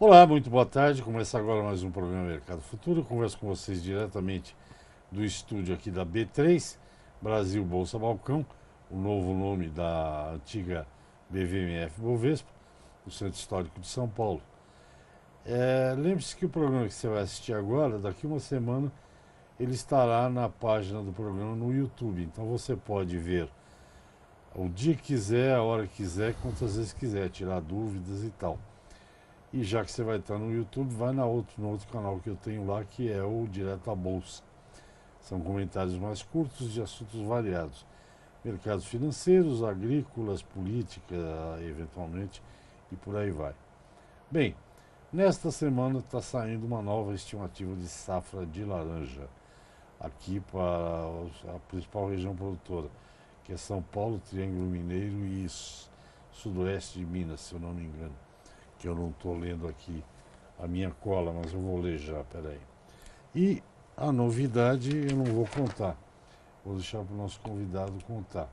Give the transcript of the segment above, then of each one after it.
Olá, muito boa tarde. Começa agora mais um programa Mercado Futuro. Eu converso com vocês diretamente do estúdio aqui da B3, Brasil Bolsa Balcão, o novo nome da antiga BVMF Bovespa, no Centro Histórico de São Paulo. Lembre-se que o programa que você vai assistir agora, daqui uma semana, ele estará na página do programa no YouTube. Então você pode ver o dia que quiser, a hora que quiser, quantas vezes quiser, tirar dúvidas e tal. E já que você vai estar no YouTube, vai no outro canal que eu tenho lá, que é o Direto à Bolsa. São comentários mais curtos de assuntos variados. Mercados financeiros, agrícolas, política, eventualmente, e por aí vai. Bem, nesta semana está saindo uma nova estimativa de safra de laranja, aqui para a principal região produtora, que é São Paulo, Triângulo Mineiro e sudoeste de Minas, se eu não me engano. Que eu não estou lendo aqui a minha cola, mas eu vou ler já, peraí. E a novidade eu não vou contar, vou deixar para o nosso convidado contar.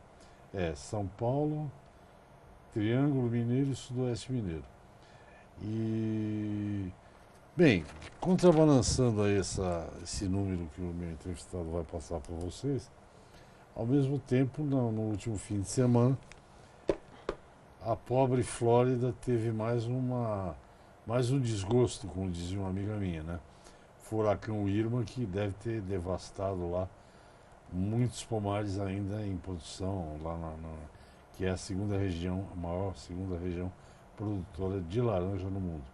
É São Paulo, Triângulo Mineiro e Sudoeste Mineiro. E, bem, contrabalançando aí esse número que o meu entrevistado vai passar para vocês, ao mesmo tempo, no último fim de semana, a pobre Flórida teve mais um desgosto, como dizia uma amiga minha, né? Furacão Irma, que deve ter devastado lá muitos pomares ainda em produção, lá que é a segunda região, a maior segunda região produtora de laranja no mundo.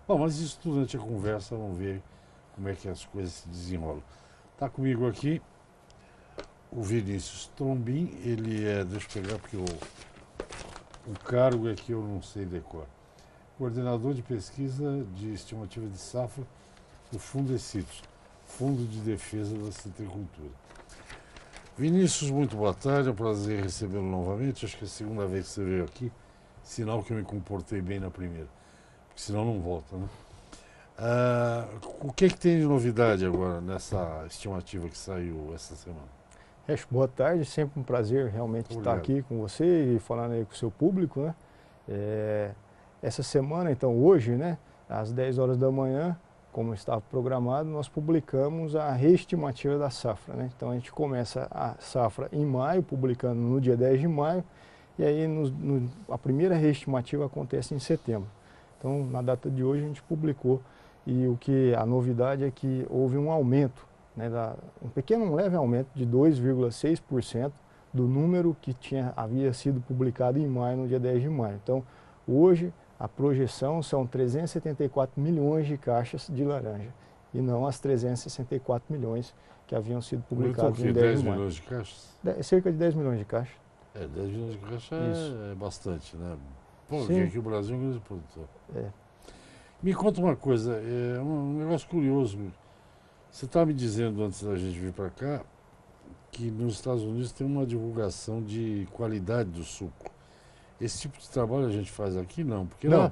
Bom, mas isso durante a conversa, vamos ver como é que as coisas se desenrolam. Está comigo aqui o Vinícius Trombin, ele deixa eu pegar porque o cargo é que eu não sei decor. Coordenador de pesquisa de estimativa de safra do Fundecitos, Fundo de Defesa da Citricultura. Vinícius, muito boa tarde, é um prazer recebê-lo novamente. Acho que é a segunda vez que você veio aqui, sinal que eu me comportei bem na primeira, porque senão não volta, né? O que tem de novidade agora nessa estimativa que saiu essa semana? Boa tarde, sempre um prazer realmente estar aqui com você e falando aí com o seu público, né? Essa semana, então hoje, né, às 10 horas da manhã, como estava programado, nós publicamos a reestimativa da safra, né? Então a gente começa a safra em maio, publicando no dia 10 de maio, e aí a primeira reestimativa acontece em setembro. Então na data de hoje a gente publicou, e a novidade é que houve um aumento, né, um leve aumento de 2,6% do número que havia sido publicado em maio, no dia 10 de maio. Então, hoje, a projeção são 374 milhões de caixas de laranja, e não as 364 milhões que haviam sido publicadas em 10 de maio. 10 milhões de caixas? Cerca de 10 milhões de caixas. 10 milhões de caixas é bastante, né? Pô, Sim. aqui o Brasil é um grande produtor. É. Me conta uma coisa, um negócio curioso. Você estava me dizendo antes da gente vir para cá que nos Estados Unidos tem uma divulgação de qualidade do suco. Esse tipo de trabalho a gente faz aqui não, porque Não. lá...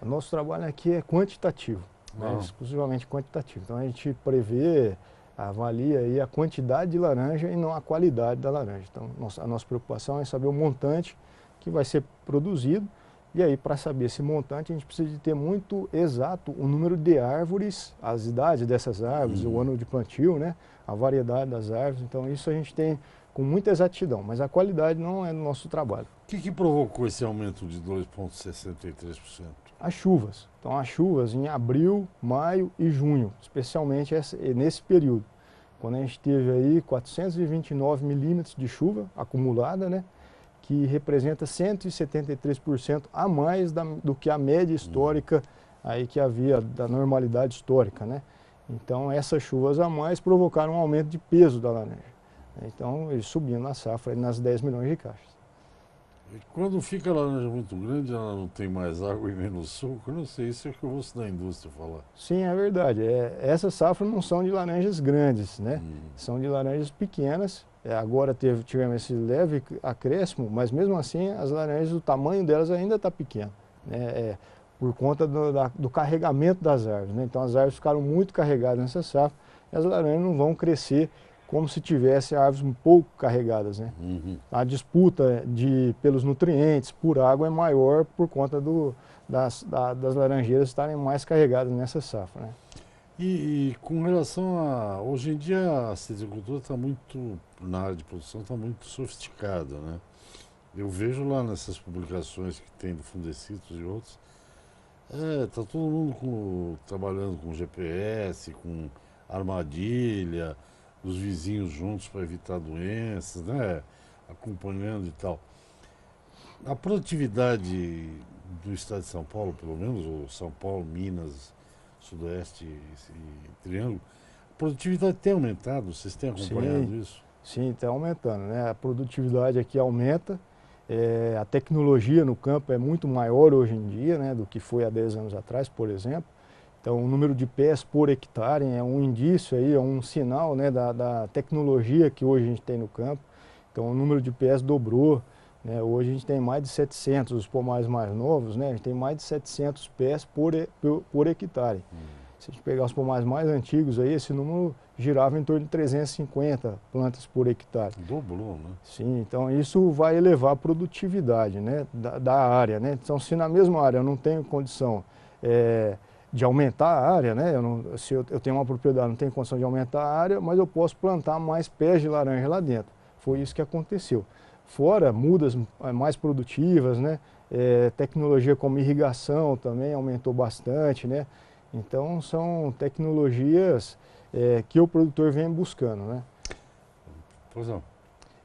O nosso trabalho aqui é quantitativo, né? Exclusivamente quantitativo. Então a gente prevê, avalia aí a quantidade de laranja e não a qualidade da laranja. Então a nossa preocupação é saber o montante que vai ser produzido. E aí, para saber esse montante, a gente precisa de ter muito exato o número de árvores, as idades dessas árvores, o ano de plantio, né? A variedade das árvores. Então isso a gente tem com muita exatidão, mas a qualidade não é do nosso trabalho. O que provocou esse aumento de 2,63%? As chuvas. Então as chuvas em abril, maio e junho, especialmente nesse período. Quando a gente teve aí 429 milímetros de chuva acumulada, né? Que representa 173% a mais do que a média histórica aí que havia da normalidade histórica, né? Então essas chuvas a mais provocaram um aumento de peso da laranja. Então eles subindo na safra nas 10 milhões de caixas. E quando fica a laranja muito grande, ela não tem mais água e menos suco? Eu não sei, isso é o que eu ouço da indústria falar. Sim, é verdade. Essas safras não são de laranjas grandes, né? São de laranjas pequenas. Agora tivemos esse leve acréscimo, mas mesmo assim as laranjas, o tamanho delas ainda está pequeno, né? Por conta do carregamento das árvores, né? Então as árvores ficaram muito carregadas nessa safra e as laranjas não vão crescer como se tivesse árvores um pouco carregadas, né? Uhum. A disputa pelos nutrientes, por água, é maior por conta das laranjeiras estarem mais carregadas nessa safra, né? E com relação a... Hoje em dia a citricultura está muito, na área de produção, está muito sofisticada, né? Eu vejo lá nessas publicações que tem do Fundecitos e outros, tá todo mundo trabalhando com GPS, com armadilha, os vizinhos juntos para evitar doenças, né? Acompanhando e tal. A produtividade do estado de São Paulo, pelo menos, ou São Paulo, Minas, Sudoeste e Triângulo, a produtividade tem aumentado, vocês têm acompanhado isso? Sim, está aumentando, né? A produtividade aqui aumenta, a tecnologia no campo é muito maior hoje em dia, né, do que foi há 10 anos atrás, por exemplo. Então, o número de pés por hectare é um indício aí, é um sinal, né, da tecnologia que hoje a gente tem no campo. Então, o número de pés dobrou, né? Hoje a gente tem mais de 700, os pomares mais novos, né, a gente tem mais de 700 pés por hectare. Se a gente pegar os pomares mais antigos aí, esse número girava em torno de 350 plantas por hectare. Dobrou, né? Sim, então isso vai elevar a produtividade, né, da área, né? Então, se na mesma área eu não tenho condição de aumentar a área, né, se eu tenho uma propriedade, não tenho condição de aumentar a área, mas eu posso plantar mais pés de laranja lá dentro. Foi isso que aconteceu. Fora mudas mais produtivas, né, tecnologia como irrigação também aumentou bastante, né? Então são tecnologias que o produtor vem buscando, né? Pois não.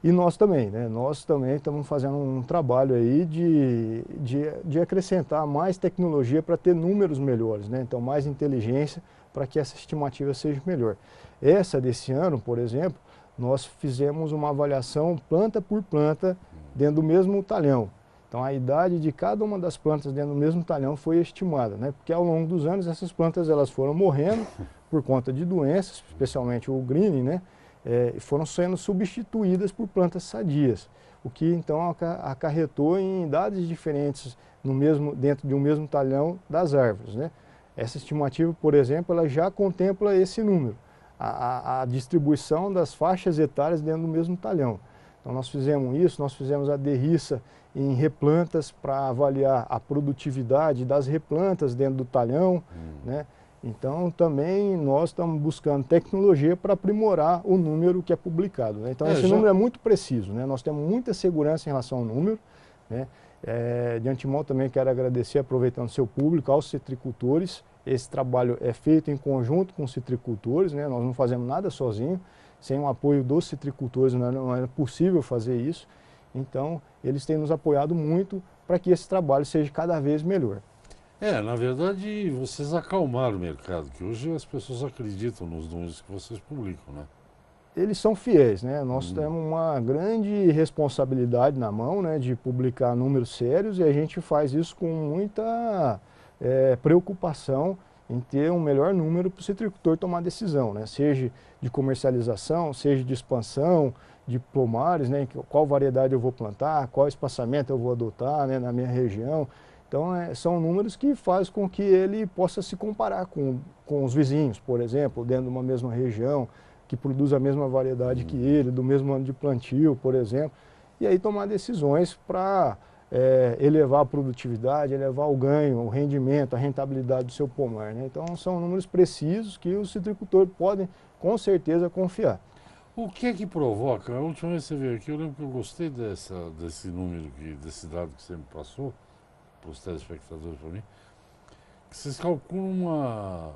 E nós também, né? Nós também estamos fazendo um trabalho aí de acrescentar mais tecnologia para ter números melhores, né? Então mais inteligência para que essa estimativa seja melhor. Essa desse ano, por exemplo, nós fizemos uma avaliação planta por planta dentro do mesmo talhão. Então a idade de cada uma das plantas dentro do mesmo talhão foi estimada, né? Porque ao longo dos anos essas plantas elas foram morrendo por conta de doenças, especialmente o greening, né? Foram sendo substituídas por plantas sadias, o que então acarretou em idades diferentes dentro de um mesmo talhão das árvores, né? Essa estimativa, por exemplo, ela já contempla esse número, a distribuição das faixas etárias dentro do mesmo talhão. Então nós fizemos isso, nós fizemos a derriça em replantas para avaliar a produtividade das replantas dentro do talhão, né? Então também nós estamos buscando tecnologia para aprimorar o número que é publicado, né? Então esse número é muito preciso, né? Nós temos muita segurança em relação ao número, né? De antemão também quero agradecer, aproveitando o seu público, aos citricultores. Esse trabalho é feito em conjunto com os citricultores, né? Nós não fazemos nada sozinho. Sem o apoio dos citricultores não é possível fazer isso. Então, eles têm nos apoiado muito para que esse trabalho seja cada vez melhor. Na verdade, vocês acalmaram o mercado, que hoje as pessoas acreditam nos números que vocês publicam, né? Eles são fiéis, né? Nós temos uma grande responsabilidade na mão, né, de publicar números sérios, e a gente faz isso com muita preocupação em ter um melhor número para o citricultor tomar decisão, né? Seja de comercialização, seja de expansão, de pomares, né? Qual variedade eu vou plantar, qual espaçamento eu vou adotar, né, na minha região. Então são números que fazem com que ele possa se comparar com os vizinhos, por exemplo, dentro de uma mesma região, que produz a mesma variedade que ele, do mesmo ano de plantio, por exemplo, e aí tomar decisões para elevar a produtividade, elevar o ganho, o rendimento, a rentabilidade do seu pomar, né? Então são números precisos que os citricultores podem com certeza confiar. O que é que provoca? A última vez que você veio aqui, eu lembro que eu gostei desse número, desse dado que você me passou, para os telespectadores, para mim, que vocês calculam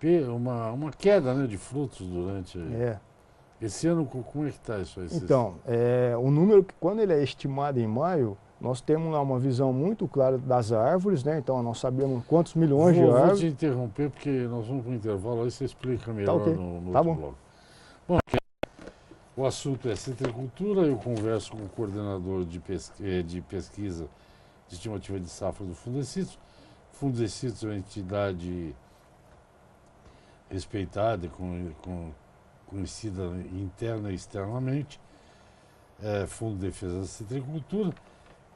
uma queda, né, de frutos durante... Esse ano, como é que está isso aí? Então, o número, quando ele é estimado em maio, nós temos lá uma visão muito clara das árvores, né? Então nós sabemos quantos milhões de árvores... Vou te interromper, porque nós vamos para o intervalo, aí você explica melhor no outro bloco. Bom, o assunto é citricultura, eu converso com o coordenador de pesquisa de estimativa de safra do Fundecitos. Fundecitos é uma entidade respeitada, conhecida interna e externamente, Fundo de Defesa da Citricultura,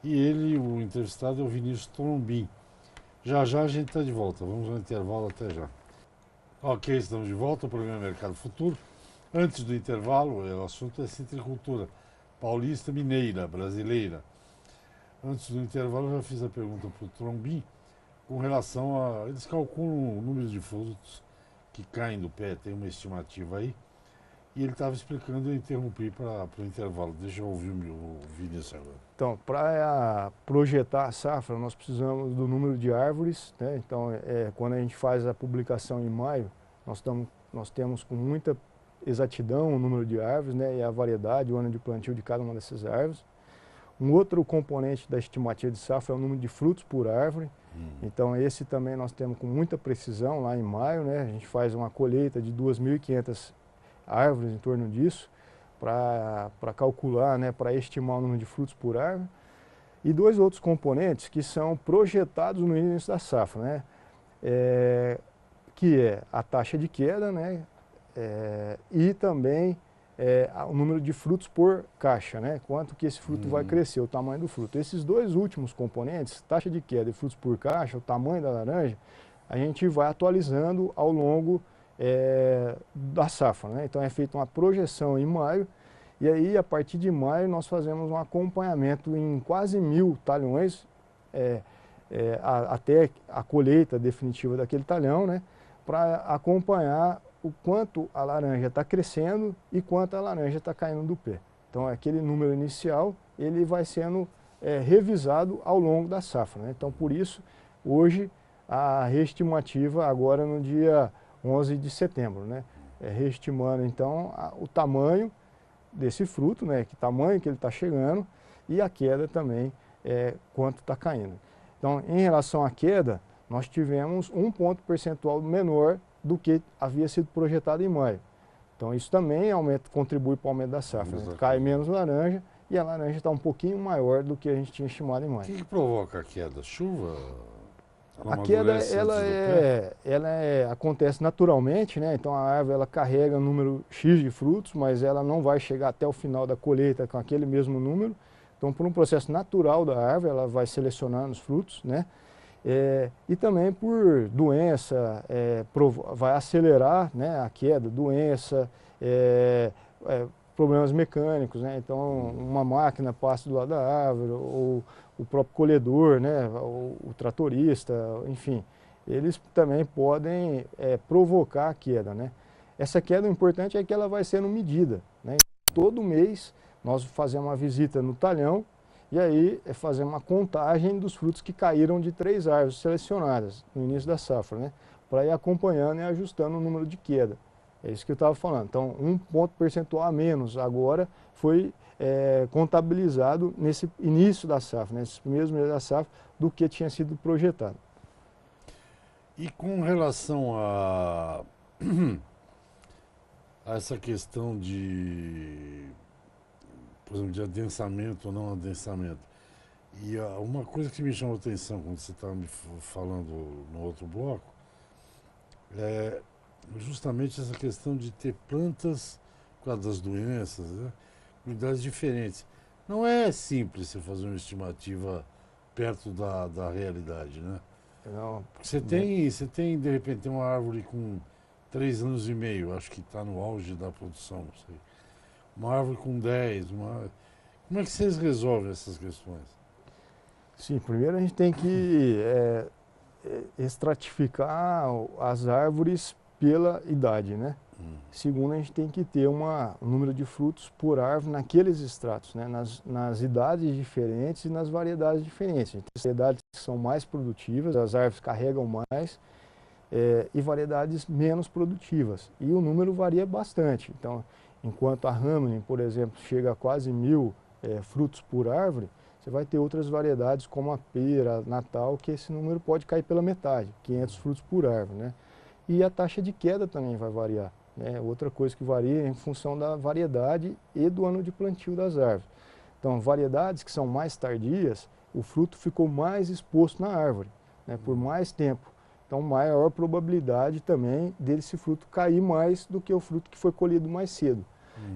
e o entrevistado é o Vinícius Trombin. Já a gente está de volta, vamos ao intervalo, até já. Ok, estamos de volta, o programa Mercado Futuro. Antes do intervalo, o assunto é citricultura paulista, mineira, brasileira. Antes do intervalo, eu já fiz a pergunta para o Trombin com relação a... Eles calculam o número de frutos que caem do pé, tem uma estimativa aí. E ele estava explicando e eu interrompi para o intervalo. Deixa eu ouvir o Vinícius agora. Então, para projetar a safra, nós precisamos do número de árvores, né? Então, quando a gente faz a publicação em maio, nós temos com muita exatidão o número de árvores, né? E a variedade, o ano de plantio de cada uma dessas árvores. Um outro componente da estimativa de safra é o número de frutos por árvore. Então, esse também nós temos com muita precisão lá em maio, né? A gente faz uma colheita de 2.500 árvores em torno disso, para calcular, né, para estimar o número de frutos por árvore. E dois outros componentes que são projetados no início da safra, né, que é a taxa de queda, né, e também o número de frutos por caixa, né, quanto que esse fruto vai crescer, o tamanho do fruto. Esses dois últimos componentes, taxa de queda e frutos por caixa, o tamanho da laranja, a gente vai atualizando ao longo da safra, né? Então é feita uma projeção em maio e aí a partir de maio nós fazemos um acompanhamento em quase 1.000 talhões até a colheita definitiva daquele talhão, né? Para acompanhar o quanto a laranja está crescendo e quanto a laranja está caindo do pé. Então aquele número inicial ele vai sendo revisado ao longo da safra, né? Então por isso hoje a reestimativa agora no dia 11 de setembro, né? Reestimando então o tamanho desse fruto, né? Que tamanho que ele está chegando e a queda também, quanto está caindo. Então, em relação à queda, nós tivemos um ponto percentual menor do que havia sido projetado em maio. Então, isso também contribui para o aumento da safra, né? Cai menos laranja e a laranja está um pouquinho maior do que a gente tinha estimado em maio. O que provoca a queda? Chuva? A queda acontece naturalmente, né? Então a árvore ela carrega um número X de frutos, mas ela não vai chegar até o final da colheita com aquele mesmo número. Então por um processo natural da árvore ela vai selecionando os frutos, né? E também por doença, vai acelerar, né, a queda, doença, problemas mecânicos, né? Então uma máquina passa do lado da árvore, ou o próprio colhedor, né, o tratorista, enfim, eles também podem provocar a queda, né? Essa queda, o importante é que ela vai sendo medida, né? Todo mês nós fazemos uma visita no talhão e aí fazemos uma contagem dos frutos que caíram de 3 árvores selecionadas no início da safra, né? Para ir acompanhando e ajustando o número de queda. É isso que eu estava falando. Então, um ponto percentual a menos agora foi contabilizado nesse início da safra, nesses primeiros meses da safra, do que tinha sido projetado. E com relação a essa questão de, por exemplo, de adensamento ou não adensamento, e uma coisa que me chamou a atenção quando você estava me falando no outro bloco, é justamente essa questão de ter plantas, por causa das doenças, né, com idades diferentes. Não é simples você fazer uma estimativa perto da realidade, né? Não, porque você tem, de repente, tem uma árvore com 3 anos e meio, acho que está no auge da produção, não sei. Uma árvore com 10, como é que vocês resolvem essas questões? Sim, primeiro a gente tem que estratificar as árvores pela idade, né? Segundo, a gente tem que ter um número de frutos por árvore naqueles estratos, né? Nas idades diferentes e nas variedades diferentes. A gente tem variedades que são mais produtivas, as árvores carregam mais, e variedades menos produtivas. E o número varia bastante. Então, enquanto a Hamlin, por exemplo, chega a quase 1.000 frutos por árvore, você vai ter outras variedades como a pera, a Natal, que esse número pode cair pela metade, 500 frutos por árvore, né? E a taxa de queda também vai variar, né? Outra coisa que varia é em função da variedade e do ano de plantio das árvores. Então, variedades que são mais tardias, o fruto ficou mais exposto na árvore, né, por mais tempo. Então, maior probabilidade também desse fruto cair mais do que o fruto que foi colhido mais cedo.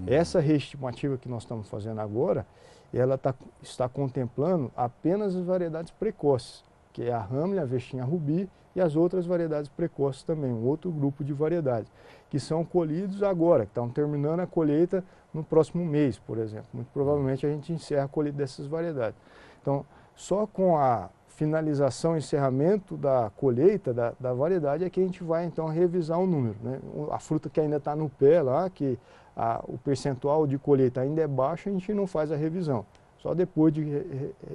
Essa reestimativa que nós estamos fazendo agora, ela está contemplando apenas as variedades precoces, que é a Ramley, a Vestinha Rubi e as outras variedades precoces também, um outro grupo de variedades, que são colhidos agora, que estão terminando a colheita no próximo mês, por exemplo. Muito provavelmente a gente encerra a colheita dessas variedades. Então, só com a finalização e encerramento da colheita da variedade é que a gente vai então revisar o número, né? A fruta que ainda está no pé lá, que o percentual de colheita ainda é baixo, a gente não faz a revisão. Só depois de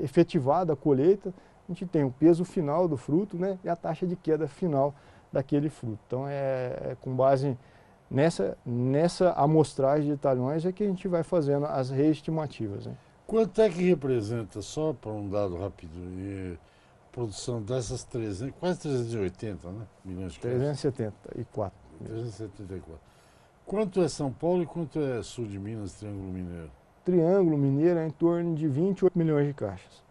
efetivada a colheita, a gente tem o peso final do fruto, né, e a taxa de queda final daquele fruto. Então é com base nessa amostragem de talhões é que a gente vai fazendo as reestimativas, né? Quanto é que representa, só para um dado rápido, produção dessas 300, quase 380, né, milhões de caixas? 374. 374. Quanto é São Paulo e quanto é sul de Minas, Triângulo Mineiro? Triângulo Mineiro é em torno de 28 milhões de caixas.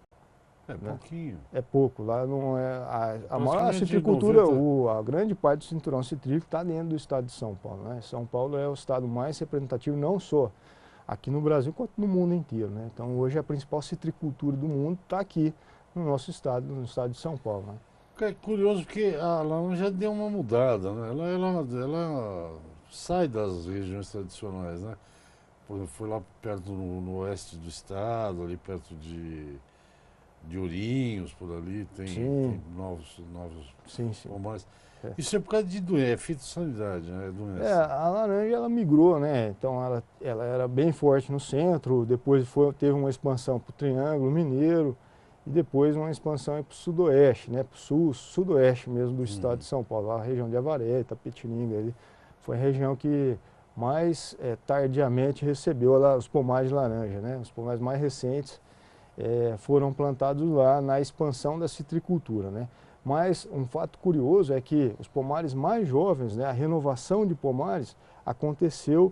É pouquinho. É pouco, lá não é... A citricultura, a grande parte do cinturão citrícola está dentro do estado de São Paulo, né? São Paulo é o estado mais representativo, não só aqui no Brasil, quanto no mundo inteiro, né? Então hoje a principal citricultura do mundo está aqui no nosso estado, no estado de São Paulo, né? É curioso porque a laranja deu uma mudada, né? Ela sai das regiões tradicionais, né? Por exemplo, foi lá perto no oeste do estado, ali perto de Ourinhos, por ali, tem novos pomares. Isso é por causa de doença, é fitossanidade, né? Doença. A laranja ela migrou, né? Então ela era bem forte no centro, depois teve uma expansão para o Triângulo Mineiro e depois uma expansão para o sudoeste, né? Para o sudoeste mesmo do estado de São Paulo, a região de Avaré, Itapetininga, ali, foi a região que mais tardiamente recebeu lá os pomares de laranja, né? Os pomares mais recentes foram plantados lá na expansão da citricultura, né? Mas um fato curioso é que os pomares mais jovens, né, a renovação de pomares aconteceu,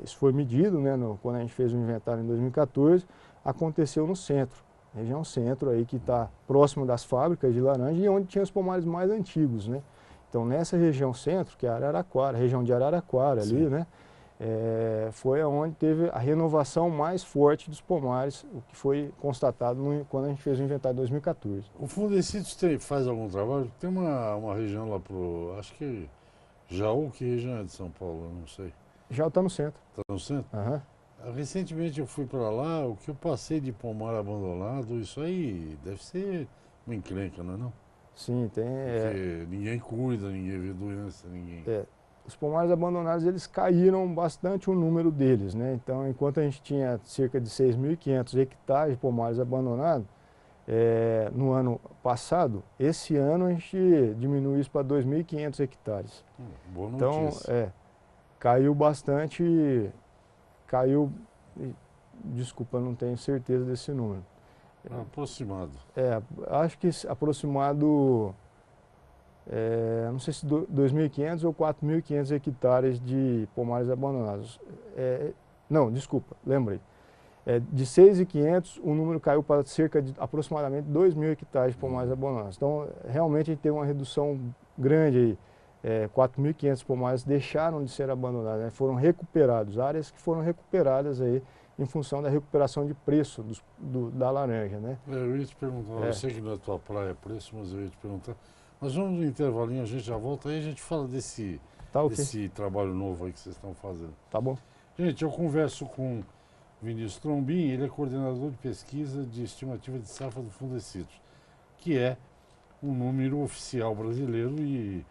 isso foi medido, né, quando a gente fez o inventário em 2014, aconteceu no centro, região centro aí que está próximo das fábricas de laranja e onde tinha os pomares mais antigos, né? Então nessa região centro, que é Araraquara, região de Araraquara ali, né? Foi onde teve a renovação mais forte dos pomares, o que foi constatado quando a gente fez o inventário em 2014. O Fundecitos faz algum trabalho? Tem uma região lá pro, acho que Jaú, que região é de São Paulo, eu não sei. Jaú está no centro. Está no centro? Uhum. Recentemente eu fui para lá, o que eu passei de pomar abandonado, isso aí deve ser uma encrenca, não é não? Sim, tem. Porque ninguém cuida, ninguém vê doença, ninguém... Os pomares abandonados, eles caíram bastante o número deles, né? Então, enquanto a gente tinha cerca de 6.500 hectares de pomares abandonados, no ano passado, esse ano a gente diminuiu isso para 2.500 hectares. Boa notícia. Então, caiu bastante, desculpa, não tenho certeza desse número. Aproximado. Acho que aproximado... não sei se 2.500 ou 4.500 hectares de pomares abandonados. Não, desculpa, lembrei. De 6.500, o número caiu para cerca de aproximadamente 2.000 hectares de pomares abandonados. Então, realmente, a gente teve uma redução grande aí. 4.500 pomares deixaram de ser abandonados, né? Foram recuperados, áreas que foram recuperadas aí em função da recuperação de preço da laranja, né? Eu ia te perguntar, eu sei que não é tua praia preço, mas eu ia te perguntar. Nós vamos no intervalinho, a gente já volta, aí a gente fala desse trabalho novo aí que vocês estão fazendo. Tá bom. Gente, eu converso com Vinícius Trombin, ele é coordenador de pesquisa de estimativa de safra do Fundecitos, que é um número oficial brasileiro e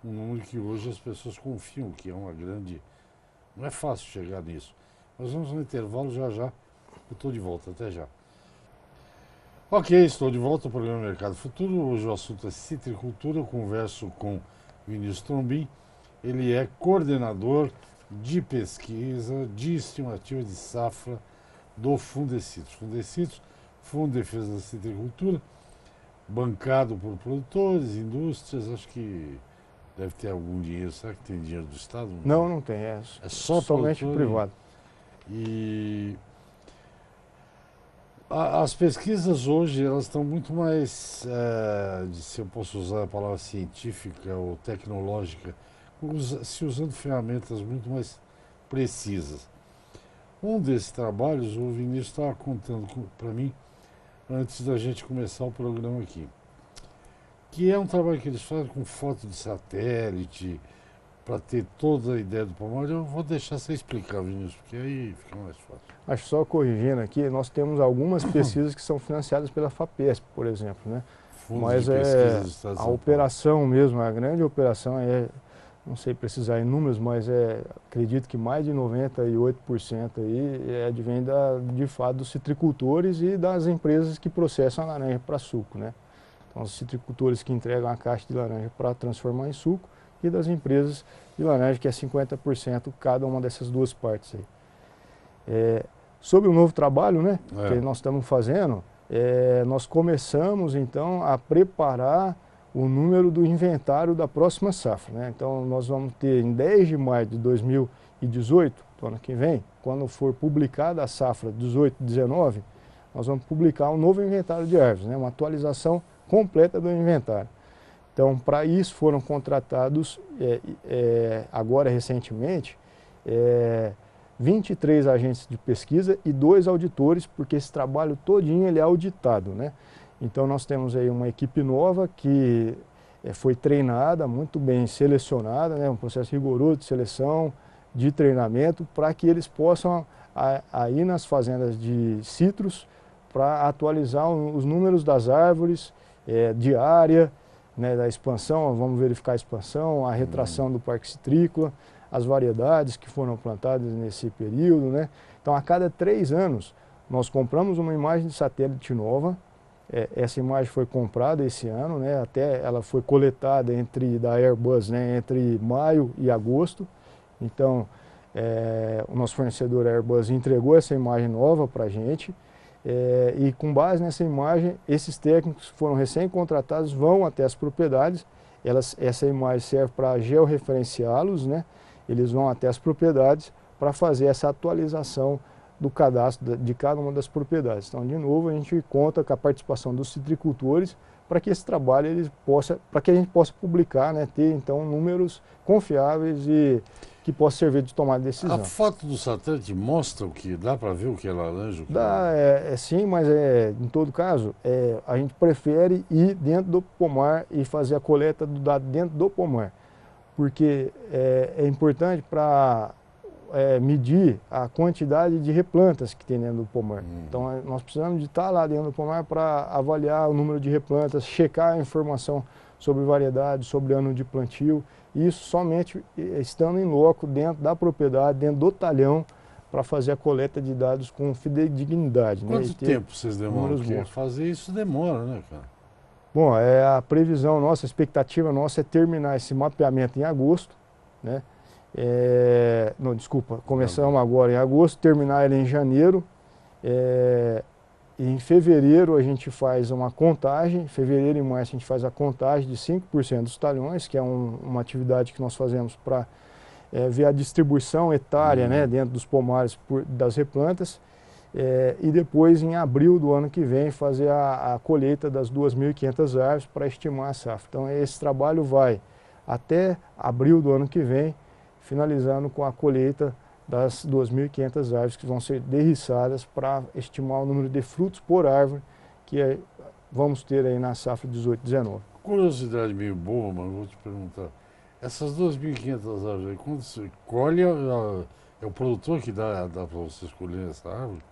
um número que hoje as pessoas confiam, que é uma grande... Não é fácil chegar nisso. Nós vamos no intervalo, já eu estou de volta, até já. Ok, estou de volta ao programa Mercado Futuro. Hoje o assunto é citricultura. Eu converso com Vinícius Trombin. Ele é coordenador de pesquisa de estimativa de safra do Fundecitos. Fundecitos, Fundo de Defesa da Citricultura, bancado por produtores, indústrias. Acho que deve ter algum dinheiro. Será que tem dinheiro do Estado? Não, não tem. É só somente privado. E as pesquisas hoje elas estão muito mais, se eu posso usar a palavra científica ou tecnológica, se usando ferramentas muito mais precisas. Um desses trabalhos, o Vinícius estava contando para mim antes da gente começar o programa aqui. que é um trabalho que eles fazem com foto de satélite, para ter toda a ideia do pomar. Eu vou deixar você explicar, Vinícius, porque aí fica mais fácil. Acho só corrigindo aqui, nós temos algumas pesquisas que são financiadas pela FAPESP, por exemplo, né? Fundos Mas de pesquisa do Estado de a São operação mesmo, a grande operação não sei precisar em números, mas acredito que mais de 98% aí advém de fato dos citricultores e das empresas que processam a laranja para suco, né? Então, os citricultores que entregam a caixa de laranja para transformar em suco e das empresas de laranja, que é 50% cada uma dessas duas partes aí. Sobre o novo trabalho, né, que nós estamos fazendo, nós começamos então a preparar o número do inventário da próxima safra, né? Então nós vamos ter em 10 de maio de 2018, do ano que vem, quando for publicada a safra 18/19, nós vamos publicar um novo inventário de árvores, né? Uma atualização completa do inventário. Então, para isso foram contratados, agora recentemente, 23 agentes de pesquisa e 2 auditores, porque esse trabalho todinho ele é auditado, né? Então nós temos aí uma equipe nova que foi treinada, muito bem selecionada, né? Um processo rigoroso de seleção, de treinamento, para que eles possam ir nas fazendas de citros para atualizar os números das árvores, de área, né, da expansão, vamos verificar a expansão, a retração do parque citrícola, as variedades que foram plantadas nesse período, né? Então, a cada 3 anos, nós compramos uma imagem de satélite nova. Essa imagem foi comprada esse ano, né? Até ela foi coletada da Airbus, né, entre maio e agosto. Então, o nosso fornecedor Airbus entregou essa imagem nova para a gente. E com base nessa imagem, esses técnicos que foram recém-contratados vão até as propriedades. Essa imagem serve para georreferenciá-los, né? Eles vão até as propriedades para fazer essa atualização do cadastro de cada uma das propriedades. Então, de novo, a gente conta com a participação dos citricultores para que esse trabalho para que a gente possa publicar, né? Ter então números confiáveis e que possa servir de tomada de decisão. A foto do satélite mostra o que? Dá para ver o que é laranja? Dá, sim, mas em todo caso, a gente prefere ir dentro do pomar e fazer a coleta do dado dentro do pomar, porque é importante para medir a quantidade de replantas que tem dentro do pomar. Então, nós precisamos de estar lá dentro do pomar para avaliar o número de replantas, checar a informação sobre variedade, sobre ano de plantio, e isso somente estando em loco, dentro da propriedade, dentro do talhão, para fazer a coleta de dados com fidedignidade. Quanto tempo vocês demoram? Porque fazer isso demora, né, cara? Bom, a previsão nossa, a expectativa nossa é terminar esse mapeamento em agosto, né? Não, desculpa, começamos agora em agosto, terminar ele em janeiro. Em fevereiro a gente faz uma contagem, em fevereiro e março a gente faz a contagem de 5% dos talhões, que é uma atividade que nós fazemos para ver a distribuição etária, né, dentro dos pomares das replantas. E depois, em abril do ano que vem, fazer a colheita das 2.500 árvores para estimar a safra. Então, esse trabalho vai até abril do ano que vem, finalizando com a colheita das 2.500 árvores que vão ser derriçadas para estimar o número de frutos por árvore que vamos ter aí na safra 18/19. Curiosidade meio boa, mas vou te perguntar. Essas 2.500 árvores aí, quando você colhe, é o produtor que dá para você escolher essa árvore?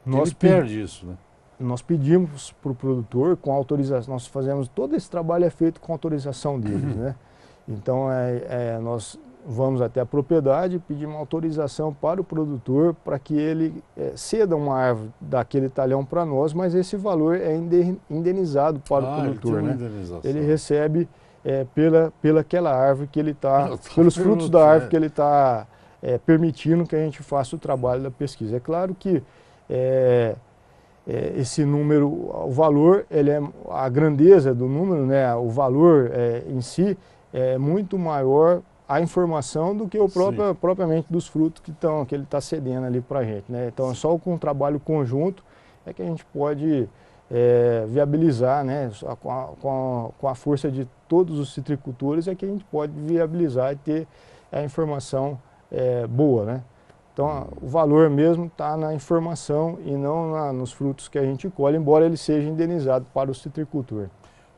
Ele perde isso, né? Nós pedimos para o produtor com autorização, nós fazemos, todo esse trabalho é feito com autorização deles, né? Então, nós vamos até a propriedade, pedimos autorização para o produtor para que ele ceda uma árvore daquele talhão para nós, mas esse valor é indenizado para o produtor, né? Ele recebe pela aquela árvore que ele está, pelos frutos da árvore que ele está permitindo que a gente faça o trabalho da pesquisa. É claro que esse número, o valor, a grandeza do número, né, o valor em si é muito maior a informação do que propriamente dos frutos que ele está cedendo ali para a gente, né? Então, é só com um trabalho conjunto que a gente pode viabilizar, né? Com a força de todos os citricultores que a gente pode viabilizar e ter a informação boa, né? Então, o valor mesmo está na informação e não nos frutos que a gente colhe, embora ele seja indenizado para o citricultor.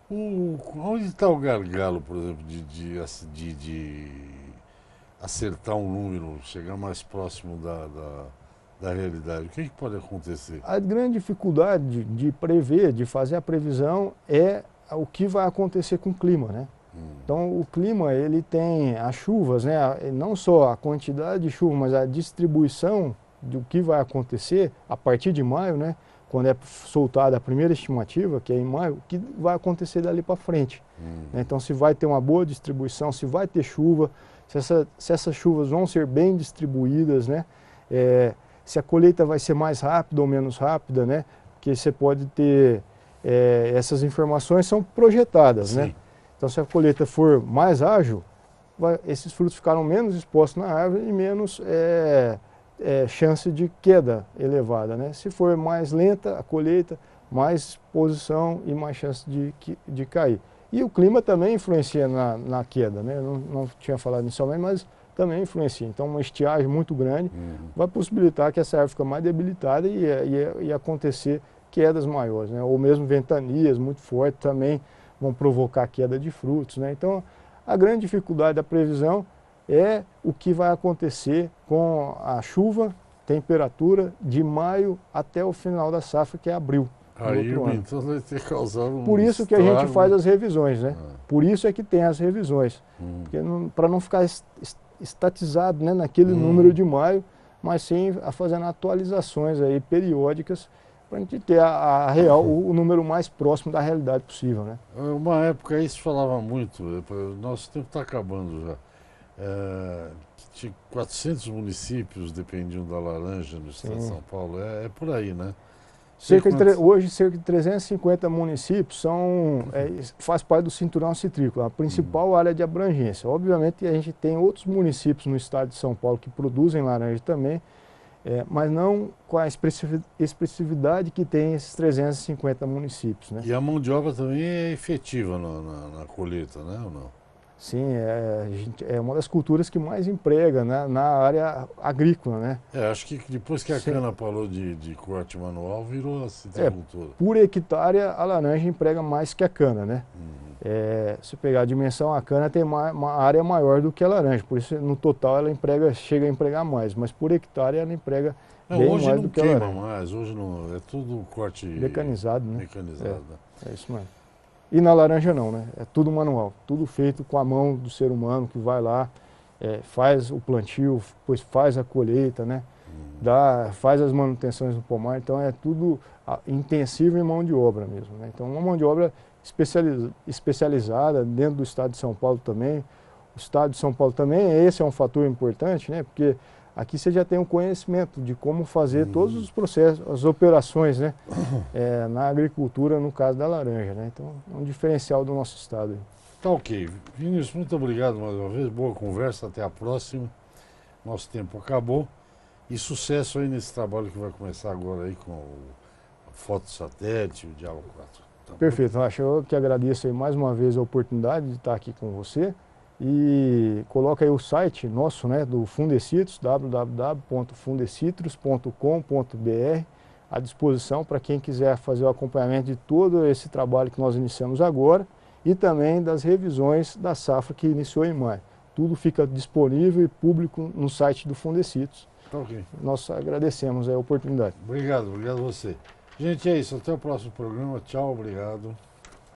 Onde está o gargalo, por exemplo, de acertar um número, chegar mais próximo da realidade? O que pode acontecer? A grande dificuldade de prever, de fazer a previsão, é o que vai acontecer com o clima, né? Então o clima, ele tem as chuvas, né? Não só a quantidade de chuva, mas a distribuição do que vai acontecer a partir de maio, né? Quando é soltada a primeira estimativa, que é em maio, o que vai acontecer dali para frente. Né? Então se vai ter uma boa distribuição, se vai ter chuva, se essas chuvas vão ser bem distribuídas, né? Se a colheita vai ser mais rápida ou menos rápida, né? Porque você pode ter, essas informações são projetadas, Sim. né? Então se a colheita for mais ágil, esses frutos ficaram menos expostos na árvore e menos chance de queda elevada, né? Se for mais lenta a colheita, mais exposição e mais chance de cair. E o clima também influencia na queda, né? Eu não tinha falado inicialmente, mas também influencia. Então uma estiagem muito grande vai possibilitar que essa árvore fique mais debilitada e acontecer quedas maiores, né? Ou mesmo ventanias muito fortes também vão provocar queda de frutos, né? Então a grande dificuldade da previsão é o que vai acontecer com a chuva, temperatura de maio até o final da safra, que é abril. Aí então vai ter causado Por isso que a gente faz as revisões, né? Por isso é que tem as revisões. Para não ficar estatizado, né, naquele número de maio, mas sim fazendo atualizações aí periódicas para a gente ter o número mais próximo da realidade possível, né? Uma época aí se falava muito, nosso tempo está acabando já. Que tinha 400 municípios dependiam da laranja no estado de São Paulo, é por aí, né? Hoje, cerca de 350 municípios faz parte do cinturão citrícola, a principal área de abrangência. Obviamente, a gente tem outros municípios no estado de São Paulo que produzem laranja também, mas não com a expressividade que tem esses 350 municípios, né? E a mão de obra também é efetiva na colheita, né, ou não? Sim, é uma das culturas que mais emprega, né, na área agrícola, né? Acho que depois que a cana parou de corte manual, virou a citricultura. Por hectare, a laranja emprega mais que a cana, né? Se pegar a dimensão, a cana tem uma área maior do que a laranja, por isso no total ela chega a empregar mais, mas por hectare ela emprega bem mais do que a laranja. Hoje não queima mais, hoje não, é tudo corte mecanizado, né? Mecanizado, né? É isso mesmo. E na laranja não, né? É tudo manual, tudo feito com a mão do ser humano que vai lá, faz o plantio, depois faz a colheita, né? Faz as manutenções no pomar, então é tudo intensivo em mão de obra mesmo, né? Então uma mão de obra especializada dentro do estado de São Paulo também. O estado de São Paulo também, esse é um fator importante, né? Porque aqui você já tem um conhecimento de como fazer todos os processos, as operações, né? Na agricultura, no caso da laranja, né? Então é um diferencial do nosso estado. Tá ok. Vinícius, muito obrigado mais uma vez, boa conversa, até a próxima. Nosso tempo acabou. E sucesso aí nesse trabalho que vai começar agora aí com o foto satélite, o Diálogo 4. Tá Perfeito, eu que agradeço aí mais uma vez a oportunidade de estar aqui com você. E coloca aí o site nosso, né, do Fundecitrus, www.fundecitrus.com.br, à disposição para quem quiser fazer o acompanhamento de todo esse trabalho que nós iniciamos agora e também das revisões da safra que iniciou em maio. Tudo fica disponível e público no site do Fundecitrus. Tá ok. Nós agradecemos a oportunidade. Obrigado a você. Gente, é isso. Até o próximo programa. Tchau, obrigado.